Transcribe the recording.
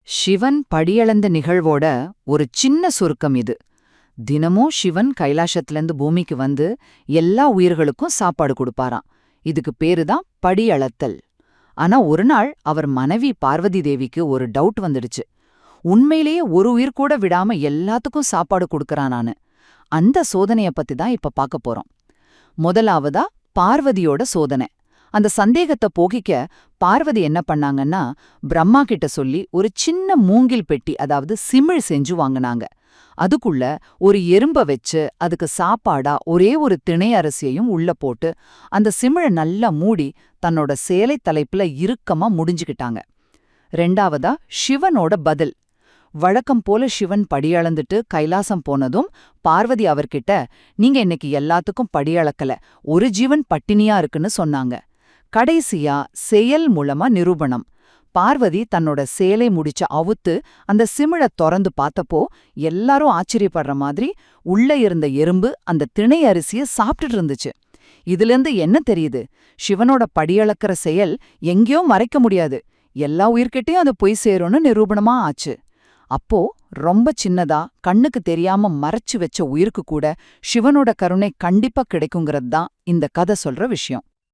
சிவன் படியளந்த நிகழ்வோட ஒரு சின்ன சுருக்கம் இது. தினமும் சிவன் கைலாசத்திலேருந்து பூமிக்கு வந்து எல்லா உயிர்களுக்கும் சாப்பாடு கொடுப்பாராம். இதுக்கு பேருதான் படியளத்தல். ஆனா ஒரு நாள் அவர் மனைவி பார்வதி தேவிக்கு ஒரு டவுட் வந்துடுச்சு. உண்மையிலேயே ஒரு உயிர் கூட விடாம எல்லாத்துக்கும் சாப்பாடு கொடுக்கறானான்னு. அந்த சோதனைய பத்தி தான் இப்ப பார்க்க போறோம். முதலாவதா பார்வதியோட சோதனை. அந்த சந்தேகத்தை போகிக்க பார்வதி என்ன பண்ணாங்கன்னா, பிரம்மா கிட்ட சொல்லி ஒரு சின்ன மூங்கில் பெட்டி, அதாவது சிமிழ் செஞ்சு வாங்கினாங்க. அதுக்குள்ள ஒரு எறும்ப வச்சு அதுக்கு சாப்பாடா ஒரே ஒரு திணை அரிசியையும் உள்ள போட்டு அந்த சிமிழை நல்லா மூடி தன்னோட சேலை தலைப்புல இறுக்கமா முடிஞ்சுக்கிட்டாங்க. ரெண்டாவதா சிவனோட பதில். வழக்கம் போல சிவன் படியளந்துட்டு கைலாசம் போனதும் பார்வதி அவர்கிட்ட, நீங்க இன்னைக்கு எல்லாத்துக்கும் படியளக்கல, ஒரு ஜீவன் பட்டினியா இருக்குன்னு சொன்னாங்க. கடைசியா செயல் மூலமா நிரூபணம். பார்வதி தன்னோட சேலை முடிச்ச அவுத்து அந்த சிமிழ தொறந்து பார்த்தப்போ எல்லாரும் ஆச்சரியப்படுற மாதிரி உள்ள இருந்த எறும்பு அந்த திணை அரிசிய சாப்பிட்டுட்டு இருந்துச்சு. இதிலிருந்து என்ன தெரியுது? சிவனோட படியளக்கிற செயல் எங்கேயோ மறைக்க முடியாது, எல்லா உயிர்கிட்டயும் அது போய் சேரும்னு நிரூபணமா ஆச்சு. அப்போ ரொம்ப சின்னதா கண்ணுக்கு தெரியாம மறைச்சு வச்ச உயிருக்கு கூட சிவனோட கருணை கண்டிப்பா கிடைக்குங்கிறது தான் இந்த கதை சொல்ற விஷயம்.